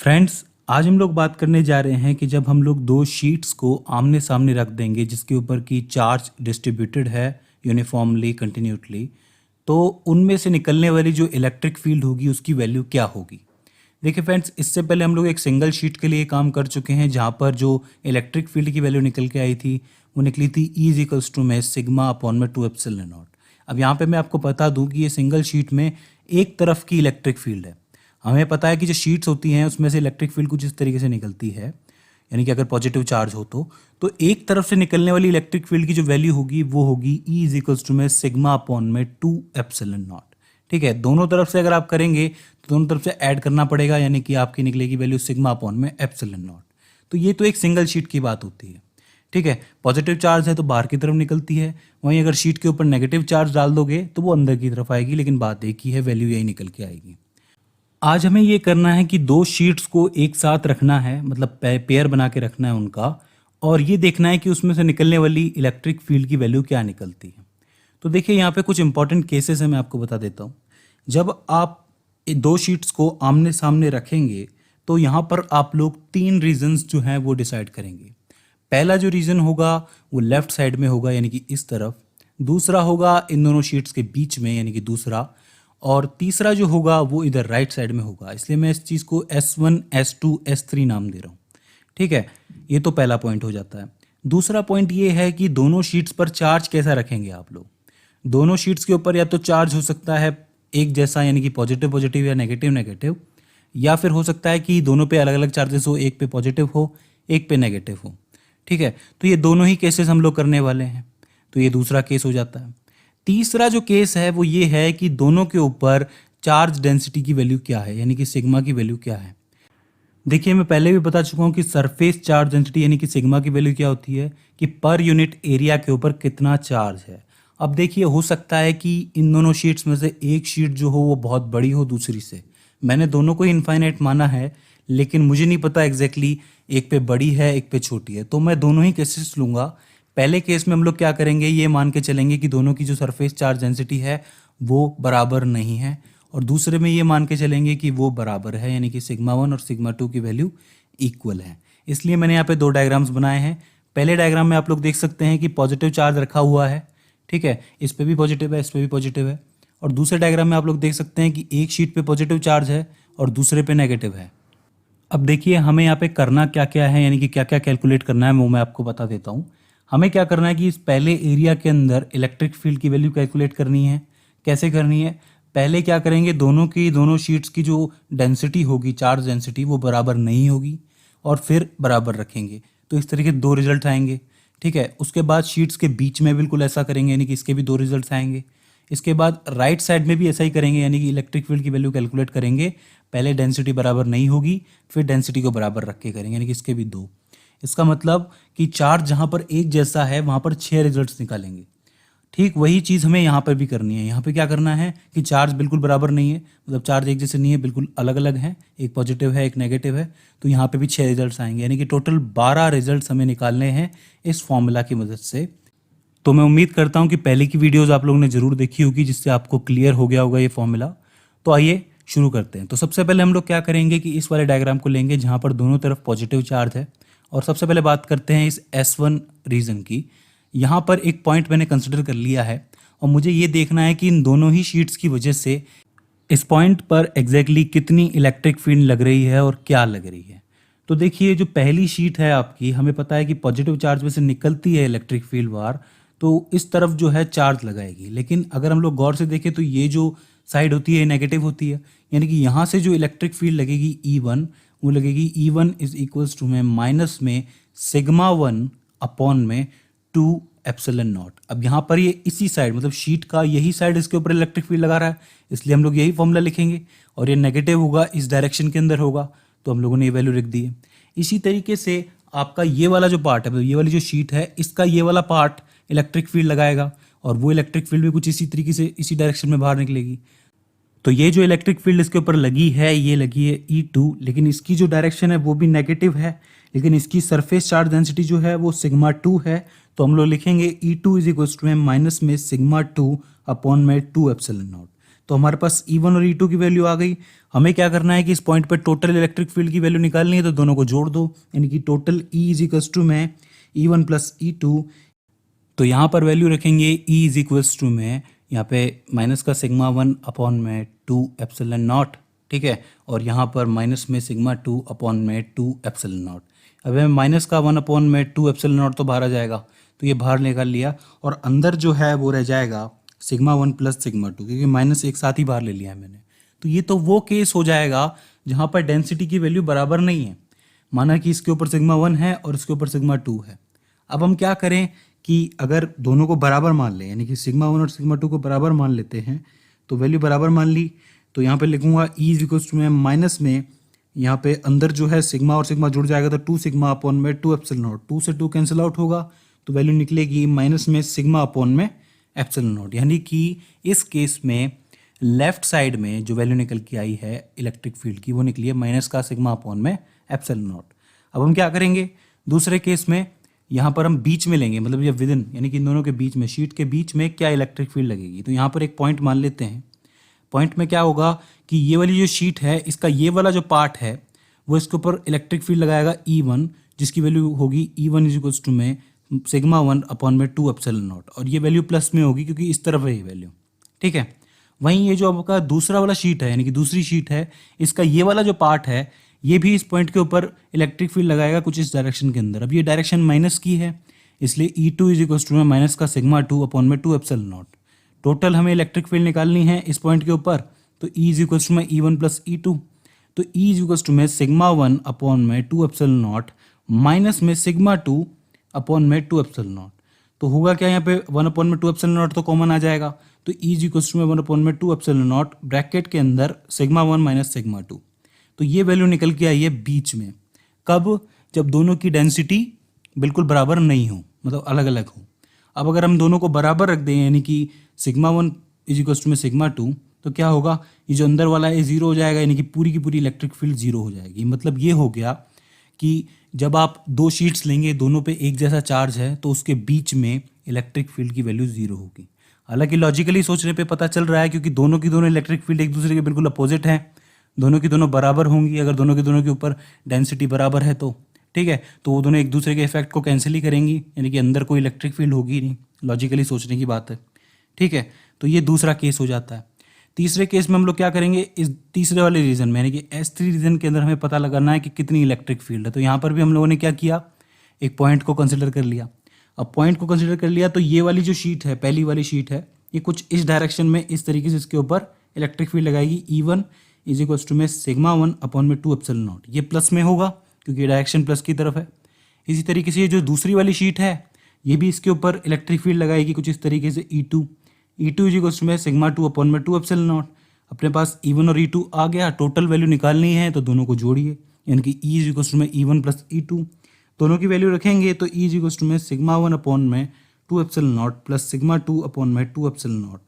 Friends, आज हम लोग बात करने जा रहे हैं कि जब हम लोग दो शीट्स को आमने सामने रख देंगे जिसके ऊपर की चार्ज डिस्ट्रीब्यूटेड है यूनिफॉर्मली कंटिन्यूटली, तो उनमें से निकलने वाली जो इलेक्ट्रिक फील्ड होगी उसकी वैल्यू क्या होगी। देखिए फ्रेंड्स, इससे पहले हम लोग एक सिंगल शीट के लिए काम कर चुके हैं जहाँ पर जो इलेक्ट्रिक फील्ड की वैल्यू निकल के आई थी वो निकली थी E इज इक्वल्स टू में सिग्मा अपॉन में 2 एप्सिलॉन नॉट। अब यहाँ पे मैं आपको बता दूँ कि ये सिंगल शीट में एक तरफ की इलेक्ट्रिक फील्ड है। हमें पता है कि जो शीट्स होती हैं उसमें से इलेक्ट्रिक फील्ड कुछ इस तरीके से निकलती है, यानी कि अगर पॉजिटिव चार्ज हो तो एक तरफ से निकलने वाली इलेक्ट्रिक फील्ड की जो वैल्यू होगी वो होगी E इज इक्वल्स टू में सिग्मा अपॉन में 2 एप्सिलॉन नॉट। ठीक है, दोनों तरफ से अगर आप करेंगे तो दोनों तरफ से ऐड करना पड़ेगा, यानी कि आपकी निकलेगी वैल्यू सिग्मा अपॉन में एप्सिलॉन नॉट। तो ये तो एक सिंगल शीट की बात होती है। ठीक है, पॉजिटिव चार्ज है तो बाहर की तरफ निकलती है, वहीं अगर शीट के ऊपर नेगेटिव चार्ज डाल दोगे तो वो अंदर की तरफ आएगी, लेकिन बात एक ही है, वैल्यू यही निकल के आएगी। आज हमें ये करना है कि दो शीट्स को एक साथ रखना है, मतलब पेयर बना के रखना है उनका, और ये देखना है कि उसमें से निकलने वाली इलेक्ट्रिक फील्ड की वैल्यू क्या निकलती है। तो देखिए यहाँ पे कुछ इंपॉर्टेंट केसेस है, मैं आपको बता देता हूँ। जब आप ये दो शीट्स को आमने सामने रखेंगे तो यहाँ पर आप लोग तीन रीजंस जो हैं वो डिसाइड करेंगे। पहला जो रीज़न होगा वो लेफ्ट साइड में होगा, यानी कि इस तरफ। दूसरा होगा इन दोनों शीट्स के बीच में, यानी कि दूसरा। और तीसरा जो होगा वो इधर राइट साइड में होगा, इसलिए मैं इस चीज़ को S1, S2, S3 नाम दे रहा हूँ। ठीक है, ये तो पहला पॉइंट हो जाता है। दूसरा पॉइंट ये है कि दोनों शीट्स पर चार्ज कैसा रखेंगे आप लोग। दोनों शीट्स के ऊपर या तो चार्ज हो सकता है एक जैसा, यानी कि पॉजिटिव पॉजिटिव या नेगेटिव नेगेटिव, या फिर हो सकता है कि दोनों पे अलग अलग चार्जेस हो, एक पे पॉजिटिव हो एक पे नेगेटिव हो। ठीक है, तो ये दोनों ही केसेस हम लोग करने वाले हैं, तो ये दूसरा केस हो जाता है। तीसरा जो केस है वो ये है कि दोनों के ऊपर चार्ज डेंसिटी की वैल्यू क्या है, यानी कि सिग्मा की वैल्यू क्या है। देखिए, मैं पहले भी बता चुका हूँ कि सरफेस चार्ज डेंसिटी यानी कि सिग्मा की वैल्यू क्या होती है कि पर यूनिट एरिया के ऊपर कितना चार्ज है। अब देखिए, हो सकता है कि इन दोनों शीट्स में से एक शीट जो हो वो बहुत बड़ी हो दूसरी से। मैंने दोनों को इनफाइनाइट माना है, लेकिन मुझे नहीं पता एग्जैक्टली एक पे बड़ी है एक पे छोटी है, तो मैं दोनों ही केसेस लूँगा। पहले केस में हम लोग क्या करेंगे, ये मान के चलेंगे कि दोनों की जो सरफेस चार्ज डेंसिटी है वो बराबर नहीं है, और दूसरे में ये मान के चलेंगे कि वो बराबर है, यानी कि सिग्मा 1 और सिग्मा 2 की वैल्यू इक्वल है। इसलिए मैंने यहाँ पे दो डायग्राम्स बनाए हैं। पहले डायग्राम में आप लोग देख सकते हैं कि पॉजिटिव चार्ज रखा हुआ है। ठीक है, इस पे भी पॉजिटिव है, इस पे भी पॉजिटिव है। और दूसरे डायग्राम में आप लोग देख सकते हैं कि एक शीट पे पॉजिटिव चार्ज है और दूसरे पे नेगेटिव है। अब देखिए, हमें यहाँ पे करना क्या क्या है, यानी कि क्या क्या कैलकुलेट करना है, वो मैं आपको बता देता हूँ। हमें क्या करना है कि इस पहले एरिया के अंदर इलेक्ट्रिक फील्ड की वैल्यू कैलकुलेट करनी है। कैसे करनी है, पहले क्या करेंगे, दोनों शीट्स की जो डेंसिटी होगी, चार्ज डेंसिटी, वो बराबर नहीं होगी, और फिर बराबर रखेंगे, तो इस तरीके दो रिजल्ट आएंगे। ठीक है, उसके बाद शीट्स के बीच में बिल्कुल ऐसा करेंगे, यानी कि इसके भी दो रिजल्ट आएंगे। इसके बाद राइट साइड में भी ऐसा ही करेंगे, यानी कि इलेक्ट्रिक फील्ड की वैल्यू कैलकुलेट करेंगे। पहले डेंसिटी बराबर नहीं होगी, फिर डेंसिटी को बराबर रख के करेंगे, यानी कि इसके भी दो। इसका मतलब कि चार्ज जहाँ पर एक जैसा है वहाँ पर 6 रिजल्ट्स निकालेंगे। ठीक वही चीज़ हमें यहाँ पर भी करनी है। यहाँ पे क्या करना है कि चार्ज बिल्कुल बराबर नहीं है, मतलब चार्ज एक जैसे नहीं है, बिल्कुल अलग अलग हैं, एक पॉजिटिव है एक नेगेटिव है, तो यहाँ पे भी 6 रिजल्ट्स आएंगे, यानी कि टोटल 12 रिजल्ट्स हमें निकालने हैं इस फॉर्मूला की मदद से। तो मैं उम्मीद करता हूँ कि पहले की वीडियोस आप लोगों ने ज़रूर देखी होगी, जिससे आपको क्लियर हो गया होगा ये फॉर्मूला। तो आइए शुरू करते हैं। तो सबसे पहले हम लोग क्या करेंगे कि इस वाले डायग्राम को लेंगे जहाँ पर दोनों तरफ पॉजिटिव चार्ज है, और सबसे पहले बात करते हैं इस S1 रीजन की। यहाँ पर एक पॉइंट मैंने कंसिडर कर लिया है, और मुझे ये देखना है कि इन दोनों ही शीट्स की वजह से इस पॉइंट पर एग्जैक्टली कितनी इलेक्ट्रिक फील्ड लग रही है और क्या लग रही है। तो देखिए, जो पहली शीट है आपकी, हमें पता है कि पॉजिटिव चार्ज में से निकलती है इलेक्ट्रिक फील्ड बाहर, तो इस तरफ जो है चार्ज लगाएगी। लेकिन अगर हम लोग गौर से देखें तो ये जो साइड होती है नेगेटिव होती है, यानी कि यहाँ से जो इलेक्ट्रिक फील्ड लगेगी E1, वो लगेगी E1 इज इक्वल्स टू में माइनस में सिग्मा 1 अपॉन में 2 एप्सिलॉन नॉट। अब यहाँ पर ये इसी साइड, मतलब शीट का यही साइड इसके ऊपर इलेक्ट्रिक फील्ड लगा रहा है, इसलिए हम लोग यही फॉर्मूला लिखेंगे, और ये नेगेटिव होगा, इस डायरेक्शन के अंदर होगा, तो हम लोगों ने ये वैल्यू लिख दी है। इसी तरीके से आपका ये वाला जो पार्ट है, मतलब ये वाली जो शीट है, इसका ये वाला पार्ट इलेक्ट्रिक फील्ड लगाएगा, और वो इलेक्ट्रिक फील्ड भी कुछ इसी तरीके से इसी डायरेक्शन में बाहर निकलेगी। तो ये जो इलेक्ट्रिक फील्ड इसके ऊपर लगी है, ये लगी है E2, लेकिन इसकी जो डायरेक्शन है वो भी नेगेटिव है, लेकिन इसकी सरफेस चार्ज डेंसिटी जो है वो सिग्मा 2 है, तो हम लोग लिखेंगे E2 is equals to minus में सिग्मा 2 अपॉन में 2 एप्सिलॉन नॉट। तो हमारे पास E1 और E2 की वैल्यू आ गई। हमें क्या करना है कि इस पॉइंट पर टोटल इलेक्ट्रिक फील्ड की वैल्यू निकालनी है, तो दोनों को जोड़ दो, यानी कि total E is equals to में E1 प्लस E2। तो यहाँ पर वैल्यू रखेंगे E इज इक्वल्स टू में यहाँ पे माइनस का सिग्मा 1 अपॉन में 2 एप्सिलॉन नॉट, ठीक है, और यहाँ पर माइनस में सिग्मा 2 अपॉन में 2 एप्सिलॉन नॉट। अब हमें माइनस का 1 अपॉन में 2 एप्सिलॉन नॉट तो बाहर आ जाएगा, तो ये बाहर निकाल लिया, और अंदर जो है वो रह जाएगा सिग्मा 1 प्लस सिग्मा 2, क्योंकि माइनस एक साथ ही बाहर ले लिया है मैंने। तो ये तो वो केस हो जाएगा जहाँ पर डेंसिटी की वैल्यू बराबर नहीं है। माना कि इसके ऊपर सिग्मा 1 है और इसके ऊपर सिग्मा 2 है। अब हम क्या करें कि अगर दोनों को बराबर मान लें, यानी कि सिग्मा 1 और सिग्मा 2 को बराबर मान लेते हैं, तो वैल्यू बराबर मान ली, तो यहाँ पे लिखूंगा E इज इक्वल्स टू में माइनस में यहाँ पे अंदर जो है सिग्मा और सिग्मा जुड़ जाएगा, तो 2 सिग्मा अपॉन में 2 एप्सिलॉन नॉट, 2 से 2 कैंसिल आउट होगा, तो वैल्यू निकलेगी माइनस में सिग्मा अपॉन में एप्सिलॉन नॉट। यानी कि इस केस में लेफ्ट साइड में जो वैल्यू निकल के आई है इलेक्ट्रिक फील्ड की, वो निकली है माइनस का सिग्मा अपॉन में एप्सिलॉन नॉट। अब हम क्या करेंगे, दूसरे केस में यहाँ पर हम बीच में लेंगे, मतलब ये विदिन, यानी कि इन दोनों के बीच में, शीट के बीच में क्या इलेक्ट्रिक फील्ड लगेगी। तो यहाँ पर एक पॉइंट मान लेते हैं। पॉइंट में क्या होगा कि ये वाली जो शीट है, इसका ये वाला जो पार्ट है वो इसके ऊपर इलेक्ट्रिक फील्ड लगाएगा E1, जिसकी वैल्यू होगी E1 इज इक्वल्स टू में सिग्मा 1 अपॉन में 2 एप्सिलॉन नॉट, और ये वैल्यू प्लस में होगी क्योंकि इस तरफ है ये वैल्यू, ठीक है। वहीं ये जो आपका दूसरा वाला शीट है, यानी कि दूसरी शीट है, इसका ये वाला जो पार्ट है, ये भी इस पॉइंट के ऊपर इलेक्ट्रिक फील्ड लगाएगा कुछ इस डायरेक्शन के अंदर। अब ये डायरेक्शन माइनस की है, इसलिए E2 इज इक्वल्स टू में माइनस का सिग्मा 2 अपॉन में 2 एप्सिलॉन नॉट। टोटल हमें इलेक्ट्रिक फील्ड निकालनी है इस पॉइंट के ऊपर, तो E इज इक्वल्स टू में E1 प्लस E2, तो E इज इक्वल्स टू में सिग्मा 1 अपॉन में 2 एप्सिलॉन नॉट माइनस में सिग्मा 2 अपॉन में 2 एप्सिलॉन नॉट। तो होगा क्या, यहाँ पे 1 अपॉन में 2 एप्सिलॉन नॉट तो कॉमन आ जाएगा, तो E इज इक्वल्स टू में 1 अपॉन में 2 एप्सिलॉन नॉट ब्रैकेट के अंदर सिग्मा 1 माइनस सिग्मा 2। तो ये वैल्यू निकल के आई है बीच में। कब, जब दोनों की डेंसिटी बिल्कुल बराबर नहीं हो, मतलब अलग अलग हो। अब अगर हम दोनों को बराबर रख दें, यानी कि सिग्मा 1 इज इक्वल्स टू में सिग्मा 2, तो क्या होगा, ये जो अंदर वाला है जीरो हो जाएगा, यानी कि पूरी की पूरी इलेक्ट्रिक फील्ड जीरो हो जाएगी। मतलब ये हो गया कि जब आप दो शीट्स लेंगे, दोनों पे एक जैसा चार्ज है, तो उसके बीच में इलेक्ट्रिक फील्ड की वैल्यू जीरो होगी। हालांकि लॉजिकली सोचने पे पता चल रहा है, क्योंकि दोनों की दोनों इलेक्ट्रिक फील्ड एक दूसरे के बिल्कुल अपोजिट हैं, दोनों की दोनों बराबर होंगी। अगर दोनों के ऊपर डेंसिटी बराबर है तो ठीक है, तो वो दोनों एक दूसरे के इफेक्ट को कैंसिल ही करेंगी, यानी कि अंदर कोई इलेक्ट्रिक फील्ड होगी नहीं। लॉजिकली सोचने की बात है, ठीक है। तो ये दूसरा केस हो जाता है। तीसरे केस में हम लोग क्या करेंगे, इस तीसरे वाले रीजन में, यानी कि S3 रीजन के अंदर हमें पता लगाना है कि कितनी इलेक्ट्रिक फील्ड है। तो यहाँ पर भी हम लोगों ने क्या किया, एक पॉइंट को कंसिडर कर लिया। अब पॉइंट को कंसिडर कर लिया, तो ये वाली जो शीट है, पहली वाली शीट है, ये कुछ इस डायरेक्शन में इस तरीके से इसके ऊपर इलेक्ट्रिक फील्ड लगाएगी। E1 इज इक्वल्स टू में सिग्मा 1 अपॉन में 2 एप्सिलॉन नॉट। ये प्लस में होगा क्योंकि डायरेक्शन प्लस की तरफ है। इसी तरीके से ये जो दूसरी वाली शीट है, ये भी इसके ऊपर इलेक्ट्रिक फील्ड लगाएगी कुछ इस तरीके से E2 इज इक्वल्स टू में सिग्मा 2 अपॉन में 2 एप्सिलॉन नॉट। अपने पास E1 और E2 आ गया, टोटल वैल्यू निकालनी है तो दोनों को जोड़िए, यानी कि E इज इक्वल्स टू में E1 प्लस E2। दोनों की वैल्यू रखेंगे तो E इज इक्वल्स टू में सिग्मा 1 अपॉन में 2 epsilon naught plus sigma 2 upon में 2 एप्सिलॉन नॉट।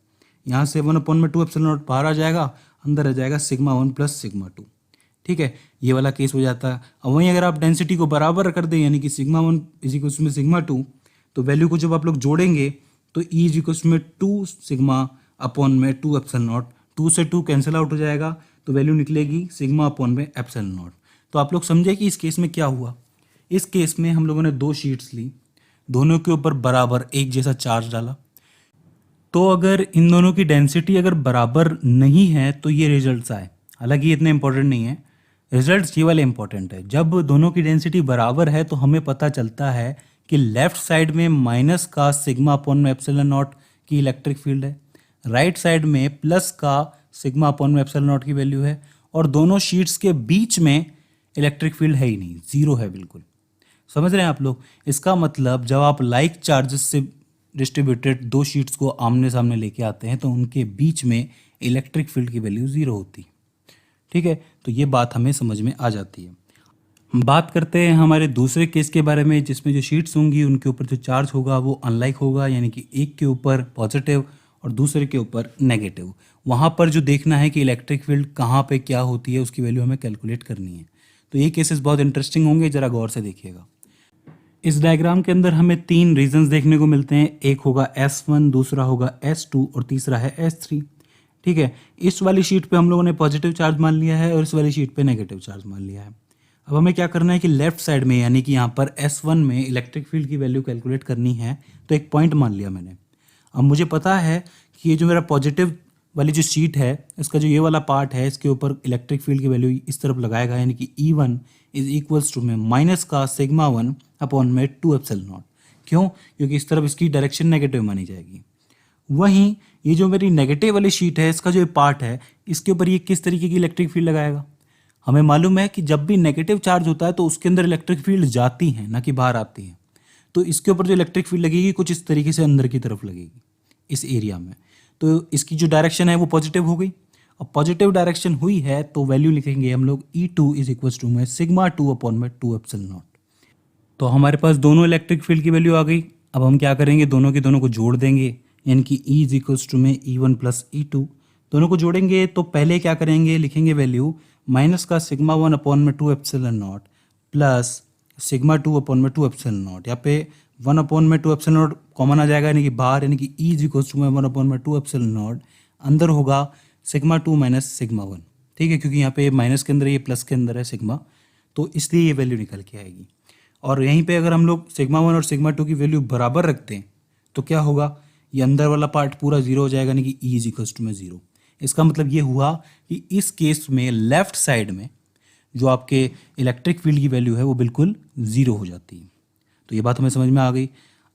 यहाँ से 1 अपॉन में 2 एप्सिलॉन नॉट बाहर आ जाएगा, अंदर आ जाएगा सिग्मा 1 प्लस सिग्मा 2, ठीक है। ये वाला केस हो जाता है। अब वहीं अगर आप डेंसिटी को बराबर कर दें, यानी कि सिग्मा 1 इज इक्वल्स टू में सिग्मा 2, तो वैल्यू को जब आप लोग जोड़ेंगे तो E इज इक्वल्स टू में 2 सिग्मा अपॉन में 2 एप्सिलॉन नॉट, 2 से 2 कैंसिल आउट हो जाएगा, तो वैल्यू निकलेगी सिग्मा अपॉन में एप्सिलॉन नॉट। तो आप लोग समझे कि इस केस में क्या हुआ। इस केस में हम लोगों ने दो शीट्स ली, दोनों के ऊपर बराबर एक जैसा चार्ज डाला। तो अगर इन दोनों की डेंसिटी अगर बराबर नहीं है तो ये रिजल्ट्स आए। हालांकि ये इतने इंपॉर्टेंट नहीं है, रिजल्ट्स ये वाले इंपॉर्टेंट है। जब दोनों की डेंसिटी बराबर है तो हमें पता चलता है कि लेफ्ट साइड में माइनस का सिग्मा अपॉन में एप्सिलॉन नॉट की इलेक्ट्रिक फील्ड है, राइट साइड में प्लस का सिग्मा अपॉन में एप्सिलॉन नॉट की वैल्यू है, और दोनों शीट्स के बीच में इलेक्ट्रिक फील्ड है ही नहीं, जीरो है बिल्कुल। समझ रहे हैं आप लोग। इसका मतलब जब आप लाइक चार्जेस से डिस्ट्रीब्यूटेड दो शीट्स को आमने सामने लेके आते हैं तो उनके बीच में इलेक्ट्रिक फील्ड की वैल्यू जीरो होती है, ठीक है। तो ये बात हमें समझ में आ जाती है। हम बात करते हैं हमारे दूसरे केस के बारे में, जिसमें जो शीट्स होंगी उनके ऊपर जो चार्ज होगा वो अनलाइक होगा, यानी कि एक के ऊपर पॉजिटिव और दूसरे के ऊपर नेगेटिव। वहाँ पर जो देखना है कि इलेक्ट्रिक फील्ड कहाँ पे क्या होती है, उसकी वैल्यू हमें कैलकुलेट करनी है। तो ये केसेस बहुत इंटरेस्टिंग होंगे, ज़रा गौर से देखिएगा। इस डायग्राम के अंदर हमें तीन रीजन्स देखने को मिलते हैं। एक होगा S1, दूसरा होगा S2 और तीसरा है S3। ठीक है, इस वाली शीट पे हम लोगों ने पॉजिटिव चार्ज मान लिया है और इस वाली शीट पे नेगेटिव चार्ज मान लिया है। अब हमें क्या करना है कि लेफ्ट साइड में यानी कि यहाँ पर S1 में इलेक्ट्रिक फील्ड की वैल्यू कैलकुलेट करनी है, तो एक पॉइंट मान लिया मैंने। अब मुझे पता है कि ये जो मेरा पॉजिटिव वाली जो शीट है, इसका जो ये वाला पार्ट है, इसके ऊपर इलेक्ट्रिक फील्ड की वैल्यू इस तरफ लगाएगा, यानी कि E1 इज इक्वल्स टू में माइनस का सिग्मा 1 अपॉन में 2 एप्सिलॉन नॉट। क्यों? क्योंकि इस तरफ इसकी डायरेक्शन नेगेटिव मानी जाएगी। वहीं ये जो मेरी नेगेटिव वाली शीट है, इसका जो ये पार्ट है, इसके ऊपर ये किस तरीके की इलेक्ट्रिक फील्ड लगाएगा? हमें मालूम है कि जब भी नेगेटिव चार्ज होता है तो उसके अंदर इलेक्ट्रिक फील्ड जाती है, ना कि बाहर आती है। तो इसके ऊपर जो इलेक्ट्रिक फील्ड लगेगी कुछ इस तरीके से अंदर की तरफ लगेगी इस एरिया में। तो इसकी जो डायरेक्शन है वो पॉजिटिव हो गई। अब पॉजिटिव डायरेक्शन हुई है तो वैल्यू लिखेंगे हम लोग E2 इज इक्वल टू में सिग्मा 2 अपॉन में 2 एप्सिलॉन नॉट। तो हमारे पास दोनों इलेक्ट्रिक फील्ड की वैल्यू आ गई। अब हम क्या करेंगे, दोनों के दोनों को जोड़ देंगे, यानी कि E इज इक्वल्स टू में E1 प्लस E2। दोनों को जोड़ेंगे तो पहले क्या करेंगे, लिखेंगे वैल्यू माइनस का सिग्मा 1 अपॉन में 2 epsilon naught plus sigma 2 upon में 2 एप्सिलॉन नॉट। यहाँ पे 1 अपॉन में 2 एप्सिलॉन नॉट कॉमन आ जाएगा, यानी कि बाहर, यानी कि E इज इक्वल्स टू में 1 अपॉन में 2 एप्सिलॉन नॉट। अंदर होगा सिग्मा 2 माइनस सिग्मा 1। ठीक है, क्योंकि यहाँ पे माइनस के अंदर ये प्लस के अंदर है सिग्मा, तो इसलिए ये वैल्यू निकल के आएगी। और यहीं पे अगर हम लोग सिग्मा 1 और सिग्मा 2 की वैल्यू बराबर रखते हैं तो क्या होगा, ये अंदर वाला पार्ट पूरा जीरो हो जाएगा, यानी कि E इज इक्वल्स टू में जीरो। इसका मतलब ये हुआ कि इस केस में लेफ्ट साइड में जो आपके इलेक्ट्रिक फील्ड की वैल्यू है वो बिल्कुल जीरो हो जाती है। तो ये बात हमें समझ में आ गई।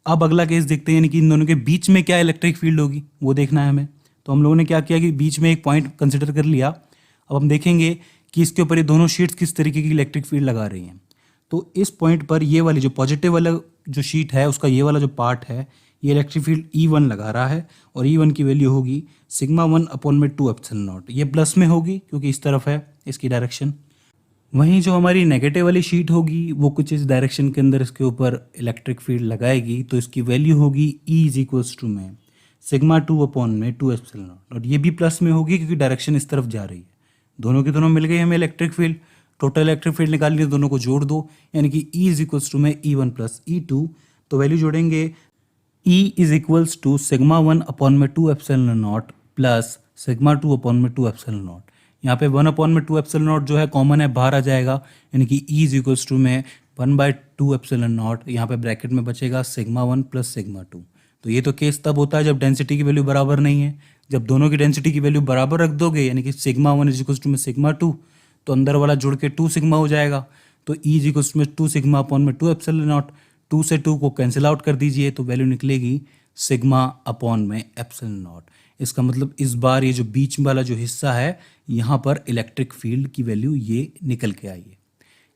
अब अगला केस देखते हैं, यानी कि इन दोनों के बीच में क्या इलेक्ट्रिक फील्ड होगी वो देखना है हमें। तो हम लोगों ने क्या किया कि बीच में एक पॉइंट कंसिडर कर लिया। अब हम देखेंगे कि इसके ऊपर ये दोनों शीट्स किस तरीके की इलेक्ट्रिक फील्ड लगा रही हैं। तो इस पॉइंट पर ये वाली जो पॉजिटिव वाला जो शीट है उसका ये वाला जो पार्ट है, ये इलेक्ट्रिक फील्ड E1 लगा रहा है और E1 की वैल्यू होगी सिग्मा 1 अपॉन में 2 एप्सिलॉन नॉट। ये प्लस में होगी क्योंकि इस तरफ है इसकी डायरेक्शन। वहीं जो हमारी नेगेटिव वाली शीट होगी वो कुछ इस डायरेक्शन के अंदर इसके ऊपर इलेक्ट्रिक फील्ड लगाएगी, तो इसकी वैल्यू होगी E इज इक्वल्स टू में सिग्मा 2 अपॉन में 2 एप्सिलॉन नॉट। और ये भी प्लस में होगी क्योंकि डायरेक्शन इस तरफ जा रही है। दोनों के दोनों मिल गए हमें electric field. Total electric field निकाल लिए, दोनों को जोड़ दो, यानी कि E इज इक्वल्स टू में E1 प्लस E2। तो वैल्यू जोड़ेंगे, E is equals to sigma 1 upon में 2 epsilon naught plus sigma 2 upon में 2 एप्सिलॉन नॉट। यहाँ पे 1 अपॉन में 2 एप्सिलॉन नॉट जो है कॉमन है, बाहर आ जाएगा, यानी कि E इज इक्वल्स टू में 1/2 एप्सिलॉन नॉट। यहाँ पे ब्रैकेट में बचेगा सिग्मा 1 प्लस सिग्मा 2। तो ये तो केस तब होता है जब डेंसिटी की वैल्यू बराबर नहीं है। जब दोनों की डेंसिटी की वैल्यू बराबर रख दोगे, यानी कि सिग्मा 1 इज इक्वल्स टू में सिग्मा 2, तो अंदर वाला जुड़ के 2 सिग्मा हो जाएगा। तो E इज इक्वल्स टू में 2 सिग्मा अपॉन में 2 एप्सिलॉन नॉट। 2 से 2 को कैंसिल आउट कर दीजिए तो वैल्यू निकलेगी सिग्मा अपॉन में एप्सिलॉन नॉट। इसका मतलब इस बार ये जो बीच वाला जो हिस्सा है, यहाँ पर इलेक्ट्रिक फील्ड की वैल्यू ये निकल के आई है।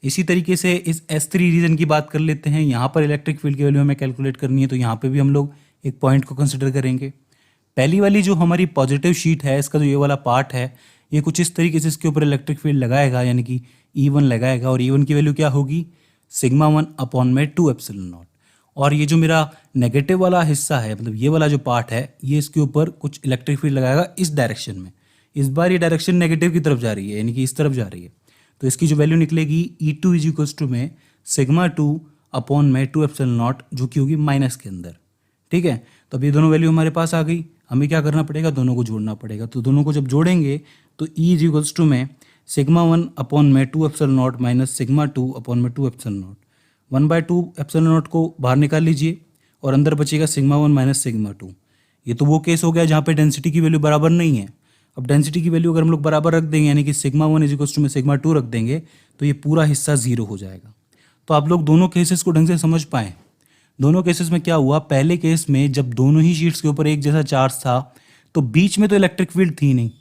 इसी तरीके से इस S3 रीजन की बात कर लेते हैं। यहाँ पर इलेक्ट्रिक फील्ड की वैल्यू हमें कैलकुलेट करनी है, तो यहाँ पे भी हम लोग एक पॉइंट को कंसिडर करेंगे। पहली वाली जो हमारी पॉजिटिव शीट है, इसका जो ये वाला पार्ट है, ये कुछ इस तरीके से इसके ऊपर इलेक्ट्रिक फील्ड लगाएगा, यानी कि E1 लगाएगा, और E1 की वैल्यू क्या होगी, सिग्मा 1 अपॉन में 2 एप्सिलॉन नॉट। और ये जो मेरा नेगेटिव वाला हिस्सा है, मतलब ये वाला जो पार्ट है, ये इसके ऊपर कुछ इलेक्ट्रिक फील्ड लगाएगा इस डायरेक्शन में। इस बार ये डायरेक्शन नेगेटिव की तरफ जा रही है, यानी कि इस तरफ जा रही है। तो इसकी जो वैल्यू निकलेगी E2 इज इक्वल्स टू में सिग्मा 2 अपॉन में 2 एप्सिलॉन नॉट, जो कि होगी माइनस के अंदर। ठीक है, तो अब ये दोनों वैल्यू हमारे पास आ गई। हमें क्या करना पड़ेगा, दोनों को जोड़ना पड़ेगा। तो दोनों को जब जोड़ेंगे तो E इज इक्वल्स टू में सिग्मा 1 अपॉन में 2 epsilon not minus sigma 2 upon में 2 एप्सिलॉन नॉट। 1/2 एप्सिलॉन नॉट को बाहर निकाल लीजिए और अंदर बचेगा सिग्मा 1 माइनस सिग्मा 2। ये तो वो केस हो गया जहाँ पे डेंसिटी की वैल्यू बराबर नहीं है। अब डेंसिटी की वैल्यू अगर हम लोग बराबर रख देंगे, यानी कि सिग्मा 1 इज इक्वल्स टू में सिग्मा 2 रख देंगे, तो ये पूरा हिस्सा जीरो हो जाएगा। तो आप लोग दोनों केसेस को ढंग से समझ पाएँ। दोनों केसेस में क्या हुआ, पहले केस में जब दोनों ही शीट्स के ऊपर एक जैसा चार्ज था तो बीच में तो इलेक्ट्रिक फील्ड थी नहीं,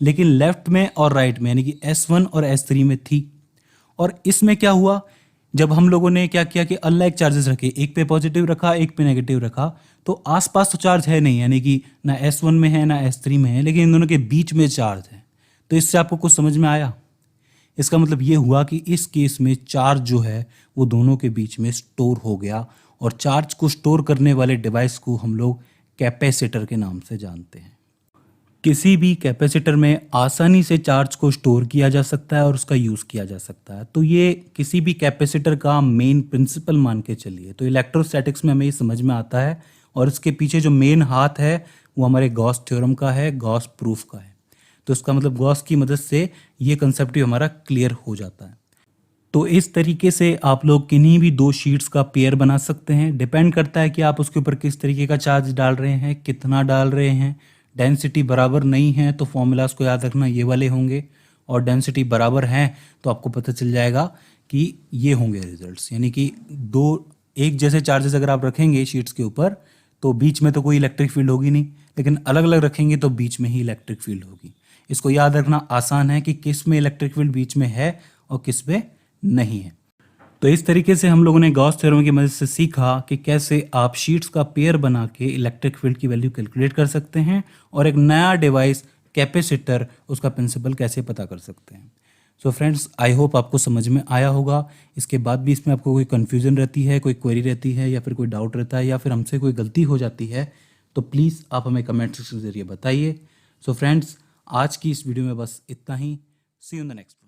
लेकिन लेफ्ट में और राइट में, यानी कि S1 और S3 में थी। और इसमें क्या हुआ, जब हम लोगों ने क्या किया कि अनलाइक चार्जेस रखे, एक पे पॉजिटिव रखा, एक पे नेगेटिव रखा, तो आसपास तो चार्ज है नहीं, यानी कि ना S1 में है ना S3 में है, लेकिन इन दोनों के बीच में चार्ज है। तो इससे आपको कुछ समझ में आया? इसका मतलब ये हुआ कि इस केस में चार्ज जो है वो दोनों के बीच में स्टोर हो गया, और चार्ज को स्टोर करने वाले डिवाइस को हम लोग कैपेसिटर के नाम से जानते हैं। किसी भी कैपेसिटर में आसानी से चार्ज को स्टोर किया जा सकता है और उसका यूज़ किया जा सकता है। तो ये किसी भी कैपेसिटर का मेन प्रिंसिपल मान के चलिए। तो इलेक्ट्रोस्टैटिक्स में हमें ये समझ में आता है, और इसके पीछे जो मेन हाथ है वो हमारे गॉस थ्योरम का है, गॉस प्रूफ का है। तो इसका मतलब गॉस की मदद से ये कंसेप्ट भी हमारा क्लियर हो जाता है। तो इस तरीके से आप लोग किन्हीं भी दो शीट्स का पेयर बना सकते हैं। डिपेंड करता है कि आप उसके ऊपर किस तरीके का चार्ज डाल रहे हैं, कितना डाल रहे हैं। डेंसिटी बराबर नहीं है तो फॉर्मूलाज को याद रखना ये वाले होंगे, और डेंसिटी बराबर हैं तो आपको पता चल जाएगा कि ये होंगे रिजल्ट्स। यानी कि दो एक जैसे चार्जेस अगर आप रखेंगे शीट्स के ऊपर तो बीच में तो कोई इलेक्ट्रिक फील्ड होगी नहीं, लेकिन अलग अलग रखेंगे तो बीच में ही इलेक्ट्रिक फील्ड होगी। इसको याद रखना आसान है कि किस में इलेक्ट्रिक फील्ड बीच में है और किस में नहीं है। तो इस तरीके से हम लोगों ने गॉस थ्योरम की मदद से सीखा कि कैसे आप शीट्स का पेयर बना के इलेक्ट्रिक फील्ड की वैल्यू कैलकुलेट कर सकते हैं, और एक नया डिवाइस कैपेसिटर उसका प्रिंसिपल कैसे पता कर सकते हैं। सो फ्रेंड्स, आई होप आपको समझ में आया होगा। इसके बाद भी इसमें आपको कोई कन्फ्यूज़न रहती है, कोई क्वेरी रहती है, या फिर कोई डाउट रहता है, या फिर हमसे कोई गलती हो जाती है, तो प्लीज़ आप हमें कमेंट सेक्शन के जरिए बताइए। सो फ्रेंड्स, आज की इस वीडियो में बस इतना ही। सी यू इन द नेक्स्ट।